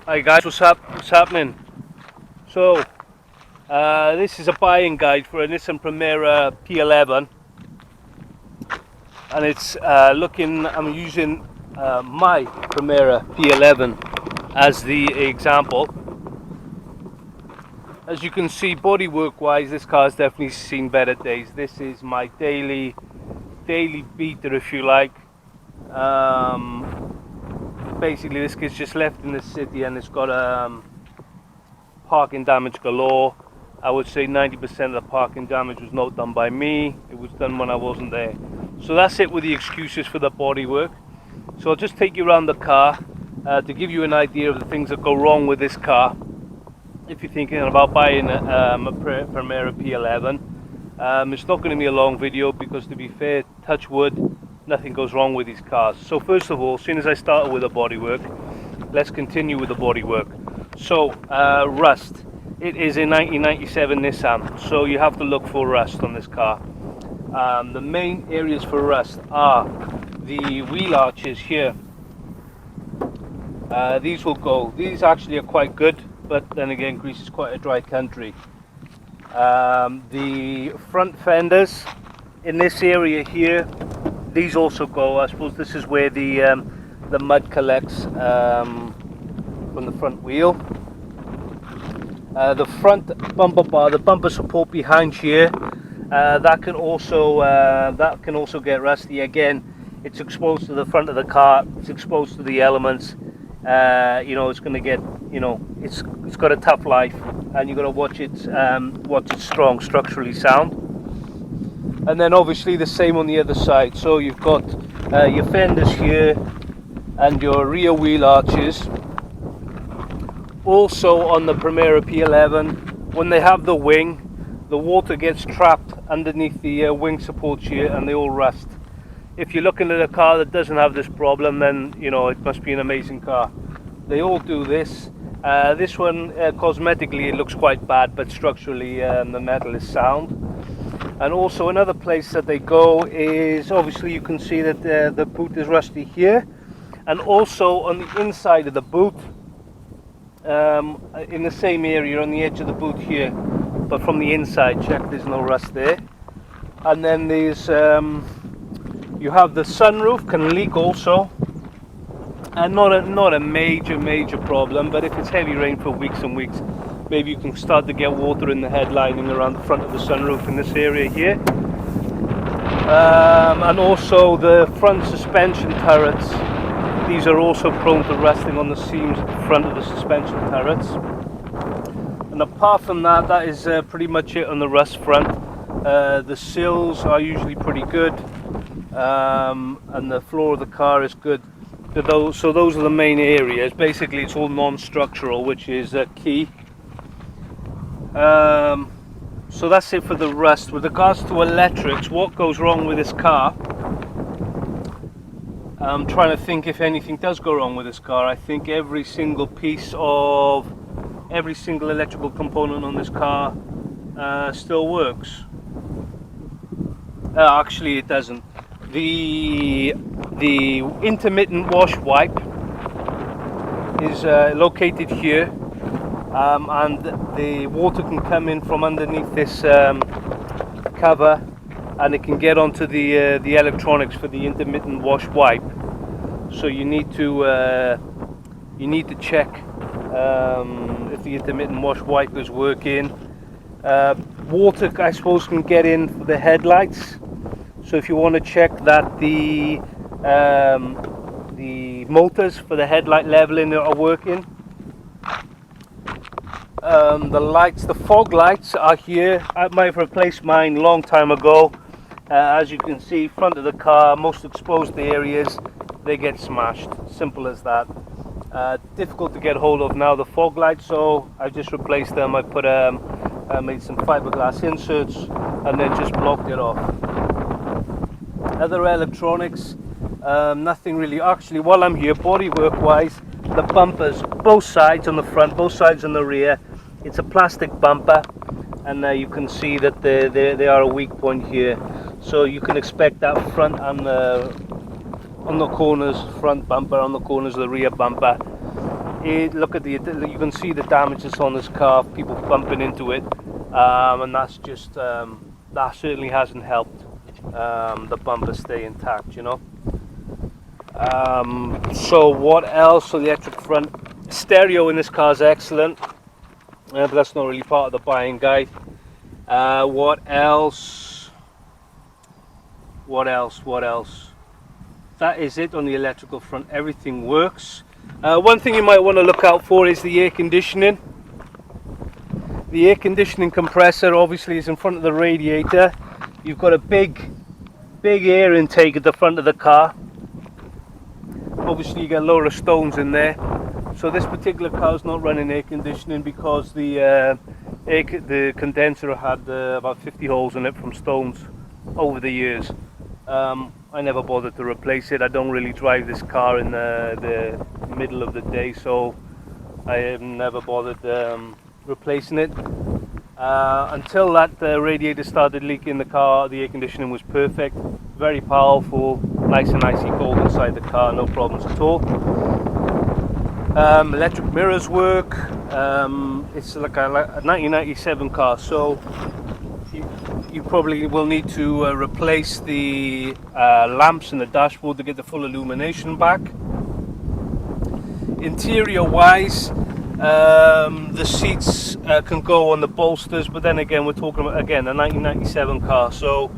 Hi guys, what's happening? So, this is a buying guide for a Nissan Primera P11, and it's I'm using my Primera P11 as the example. As you can see, bodywork wise, this car's definitely seen better days. This is my daily beater, if you like. Basically, this kid's just left in the city and it's got parking damage galore. I would say 90% of the parking damage was not done by me. It was done when I wasn't there. So that's it with the excuses for the bodywork. So I'll just take you around the car to give you an idea of the things that go wrong with this car if you're thinking about buying a Primera P11. It's not going to be a long video because, to be fair, touch wood, nothing goes wrong with these cars. So first of all, as soon as I started with the bodywork, let's continue with the bodywork. So rust. It is a 1997 Nissan, so you have to look for rust on this car. The main areas for rust are the wheel arches here. These will go. These actually are quite good, but then again, Greece is quite a dry country. The front fenders in this area here, these also go. I suppose this is where the mud collects from the front wheel. The front bumper bar, the bumper support behind here, that can also get rusty. Again, it's exposed to the front of the car. It's exposed to the elements. It's going to get, it's got a tough life, and you've got to watch it strong, structurally sound. And then obviously the same on the other side. So you've got your fenders here and your rear wheel arches. Also on the Primera P11, when they have the wing, the water gets trapped underneath the wing supports here and they all rust. If you're looking at a car that doesn't have this problem, then it must be an amazing car. They all do this. This one, cosmetically, it looks quite bad, but structurally the metal is sound. And also another place that they go is, obviously you can see that the boot is rusty here, and also on the inside of the boot, in the same area on the edge of the boot here, but from the inside, check there's no rust there. And then there's you have the sunroof can leak also, and not a major problem, but if it's heavy rain for weeks and weeks, maybe you can start to get water in the head lining around the front of the sunroof in this area here. And also the front suspension turrets, these are also prone to rusting on the seams at the front of the suspension turrets. And apart from that, that is pretty much it on the rust front. The sills are usually pretty good, and the floor of the car is good. So those are the main areas. Basically it's all non-structural, which is key. So that's it for the rust. With regards to electrics, what goes wrong with this car? I'm trying to think if anything does go wrong with this car. I think every single electrical component on this car still works. Actually it doesn't. The intermittent wash wipe is located here, and the water can come in from underneath this cover, and it can get onto the electronics for the intermittent wash wipe. So you need to check if the intermittent wash wipe is working. Water, I suppose, can get in for the headlights. So if you want to check that the motors for the headlight leveling are working. The lights, the fog lights are here. I might have replaced mine a long time ago. As you can see, front of the car, most exposed areas, they get smashed. Simple as that. Difficult to get hold of now, the fog lights, so I just replaced them. I made some fiberglass inserts and then just blocked it off. Other electronics, nothing really. Actually, while I'm here, bodywork wise, the bumpers, both sides on the front, both sides on the rear, it's a plastic bumper, and you can see that they are a weak point here. So you can expect that front and on the corners, front bumper on the corners of the rear bumper look at you can see the damage that's on this car, people bumping into it, and that's just that certainly hasn't helped the bumper stay intact, you know. So what else? So the electric front stereo in this car is excellent, but that's not really part of the buying guide. What else? That is it on the electrical front. Everything works. One thing you might want to look out for is the air conditioning. The air conditioning compressor obviously is in front of the radiator. You've got a big air intake at the front of the car. Obviously you get a load of stones in there. So this particular car is not running air conditioning because the condenser had about 50 holes in it from stones over the years. I never bothered to replace it. I don't really drive this car in the middle of the day, so I have never bothered replacing it. Until that radiator started leaking, the car, the air conditioning was perfect, very powerful, nice and icy cold inside the car, no problems at all. Electric mirrors work. It's like a 1997 car, so you probably will need to replace the lamps in the dashboard to get the full illumination back. Interior wise, the seats can go on the bolsters, but then again we're talking about a 1997 car, so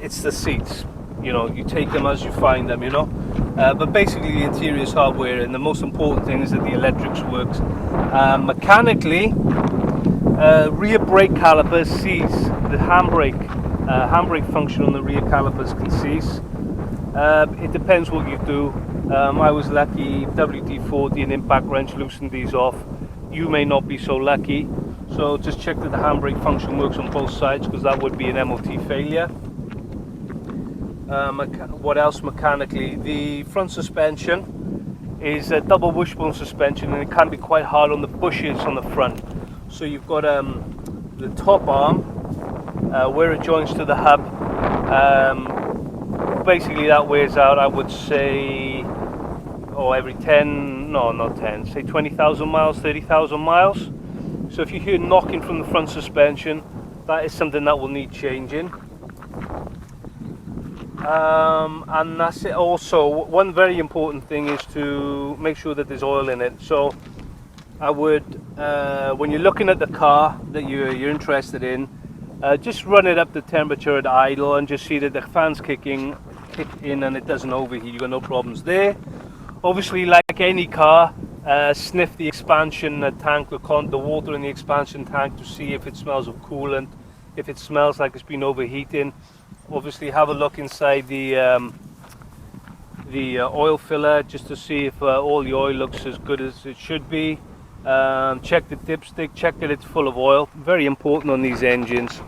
it's the seats, you know, you take them as you find them, you know. But basically the interior is hardware, and the most important thing is that the electrics works. Mechanically, rear brake calipers cease. The handbrake function on the rear calipers can cease. It depends what you do. I was lucky, WD-40 and impact wrench loosened these off. You may not be so lucky, so just check that the handbrake function works on both sides, because that would be an MOT failure. What else mechanically? The front suspension is a double wishbone suspension, and it can be quite hard on the bushes on the front. So you've got the top arm where it joins to the hub. Basically that wears out, I would say, every 20,000 miles, 30,000 miles. So if you hear knocking from the front suspension, that is something that will need changing. And that's it. Also, one very important thing is to make sure that there's oil in it. So I would, when you're looking at the car that you're interested in, just run it up to temperature at idle and just see that the fans kick in and it doesn't overheat. You've got no problems there. Obviously, like any car, sniff the expansion tank, the water in the expansion tank, to see if it smells of coolant, if it smells like it's been overheating. Obviously have a look inside the oil filler, just to see if all the oil looks as good as it should be. Check the dipstick, check that it's full of oil. Very important on these engines.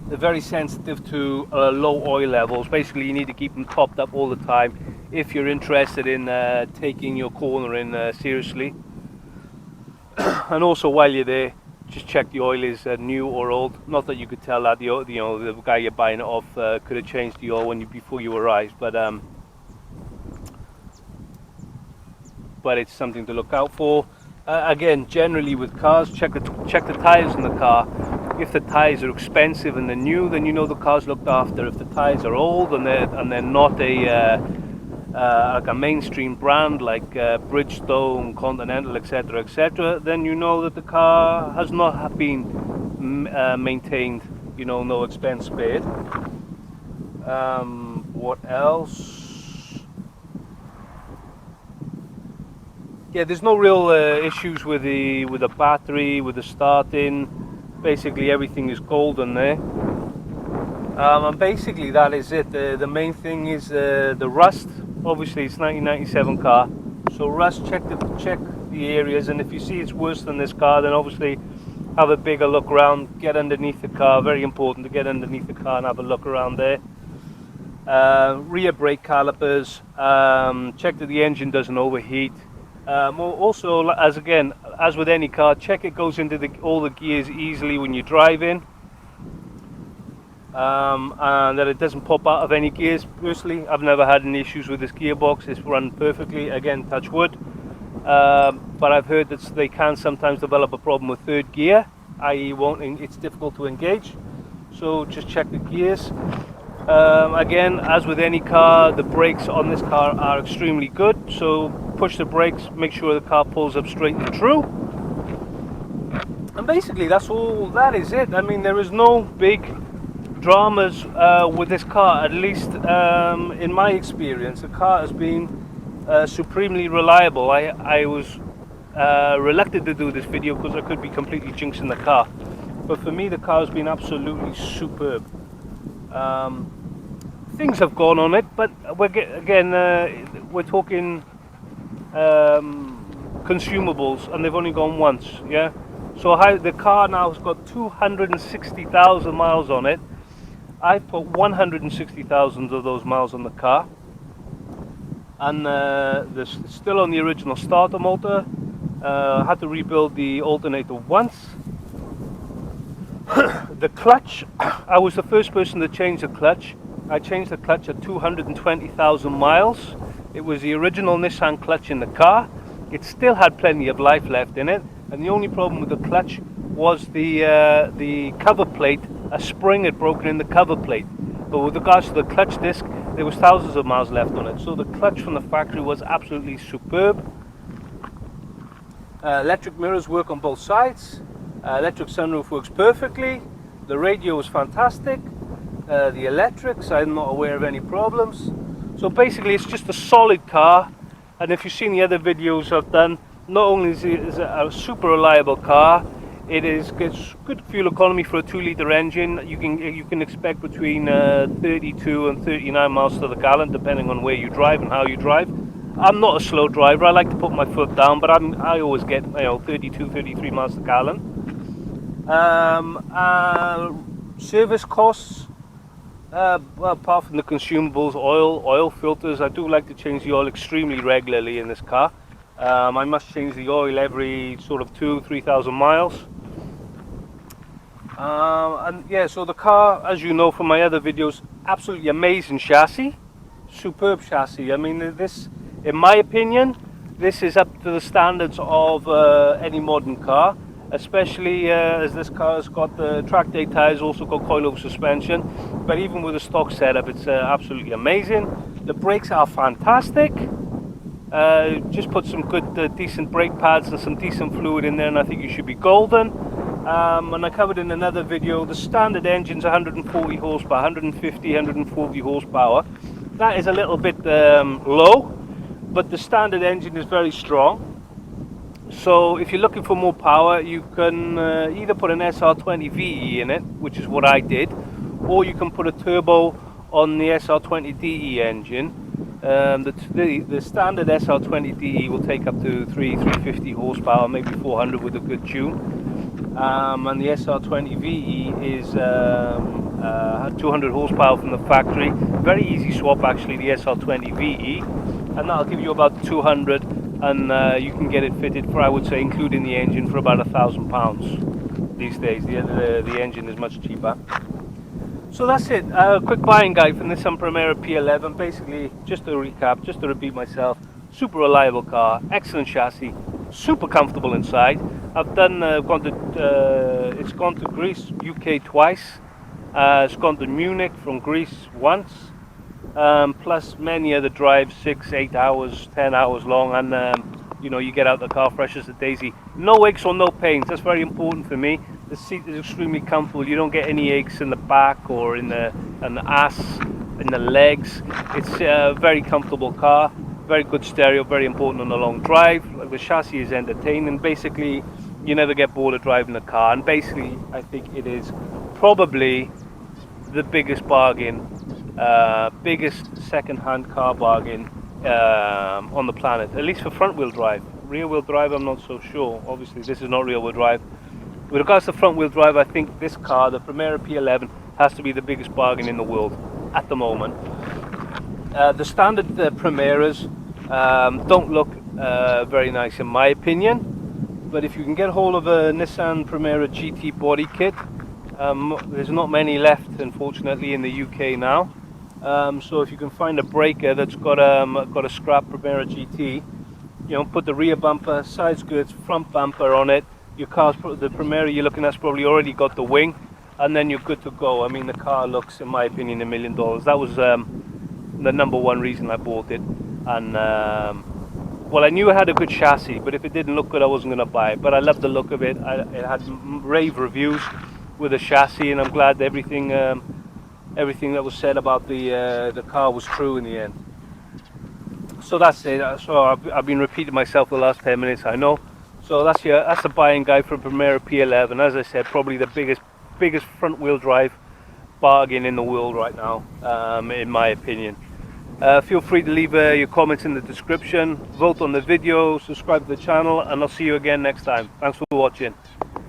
They're very sensitive to low oil levels. Basically you need to keep them topped up all the time if you're interested in taking your cornering seriously. And also while you're there, just check the oil is new or old. Not that you could tell that the guy you're buying it off could have changed the oil before you arrived, but it's something to look out for. Again, generally with cars, check the tires in the car. If the tires are expensive and they're new, then you know the car's looked after. If the tires are old and they're not like a mainstream brand like Bridgestone, Continental, etc., etc., then you know that the car has not been maintained. You know, no expense spared. What else? Yeah, there's no real issues with the battery, with the starting. Basically everything is golden there. And basically that is it. The main thing is the rust. Obviously it's 1997 car, so rust, check the areas, and if you see it's worse than this car, then obviously have a bigger look around, get underneath the car. Very important to get underneath the car and have a look around there. Rear brake calipers, check that the engine doesn't overheat. Also, as with any car, check it goes into all the gears easily when you're driving, and that it doesn't pop out of any gears. Personally, I've never had any issues with this gearbox. It's run perfectly, again, touch wood. but I've heard that they can sometimes develop a problem with third gear, i.e. it's difficult to engage. So just check the gears. Again, as with any car, the brakes on this car are extremely good. So push the brakes, make sure the car pulls up straight and true. And basically that is it. I mean, there is no big dramas with this car, at least in my experience. The car has been supremely reliable. I was reluctant to do this video because I could be completely jinxing the car, but for me the car has been absolutely superb. Things have gone on it, but we're talking consumables, and they've only gone once. Yeah, so the car now has got 260,000 miles on it. I put 160,000 of those miles on the car, and this still on the original starter motor. Had to rebuild the alternator once. The clutch, I was the first person to change the clutch. I changed the clutch at 220,000 miles. It was the original Nissan clutch in the car. It still had plenty of life left in it, and the only problem with the clutch was the cover plate. A spring had broken in the cover plate. But with regards to the clutch disc, there was thousands of miles left on it. So the clutch from the factory was absolutely superb. Electric mirrors work on both sides. Electric sunroof works perfectly. The radio was fantastic. The electrics, I'm not aware of any problems. So basically it's just a solid car, and if you've seen the other videos I've done, not only is it a super reliable car, gets good fuel economy for a 2-litre engine. You can expect between 32 and 39 miles to the gallon depending on where you drive and how you drive. I'm not a slow driver, I like to put my foot down, but I always get 32, 33 miles to the gallon. Service costs, well, apart from the consumables, oil filters, I do like to change the oil extremely regularly in this car. I must change the oil every sort of 2,000-3,000 miles. And yeah, so the car, as you know from my other videos, absolutely amazing chassis, superb chassis. I mean, this, in my opinion, this is up to the standards of any modern car. Especially as this car has got the track day tyres, also got coilover suspension, but even with the stock setup it's absolutely amazing. The brakes are fantastic. Just put some good decent brake pads and some decent fluid in there and I think you should be golden. And I covered in another video, the standard engine's 140 horsepower, 150, 140 horsepower. That is a little bit low, but the standard engine is very strong. So if you're looking for more power, you can either put an SR20 VE in it, which is what I did, or you can put a turbo on the SR20 DE engine. The standard SR20 DE will take up to 350 horsepower, maybe 400 with a good tune. And the SR20 VE is 200 horsepower from the factory. Very easy swap actually, the SR20 VE, and that'll give you about 200. And you can get it fitted for, I would say, including the engine, for about £1,000 these days. The engine is much cheaper. So that's it. A quick buying guide from Nissan Primera P11. Basically, just to recap, just to repeat myself, super reliable car, excellent chassis, super comfortable inside. It's gone to Greece, UK twice. It's gone to Munich from Greece once. Plus many other drives, 6, 8 hours, 10 hours long, and you get out the car fresh as a daisy. No aches or no pains, that's very important for me. The seat is extremely comfortable, you don't get any aches in the back or in the ass, in the legs. It's a very comfortable car, very good stereo, very important on a long drive. The chassis is entertaining, basically you never get bored of driving the car, and basically I think it is probably the biggest bargain, biggest second-hand car bargain on the planet, at least for front-wheel drive. Rear-wheel drive, I'm not so sure. Obviously, this is not rear-wheel drive. With regards to front-wheel drive, I think this car, the Primera P11, has to be the biggest bargain in the world at the moment. The standard Primeras don't look very nice in my opinion, but if you can get hold of a Nissan Primera GT body kit, there's not many left, unfortunately, in the UK now. So if you can find a breaker that's got a scrap Primera GT, You know, put the rear bumper, side skirts, front bumper on it. Your car's, the Primera you're looking at's probably already got the wing, and then you're good to go. I mean, the car looks, in my opinion, $1 million. That was the number one reason I bought it. And well, I knew it had a good chassis, but if it didn't look good, I wasn't going to buy it. But I loved the look of it. It had rave reviews with the chassis, and I'm glad everything everything that was said about the car was true in the end. So that's it. So I've been repeating myself the last 10 minutes, I know. So that's the buying guide for Primera P11. As I said, probably the biggest front wheel drive bargain in the world right now, in my opinion. Feel free to leave your comments in the description, vote on the video, subscribe to the channel, and I'll see you again next time. Thanks for watching.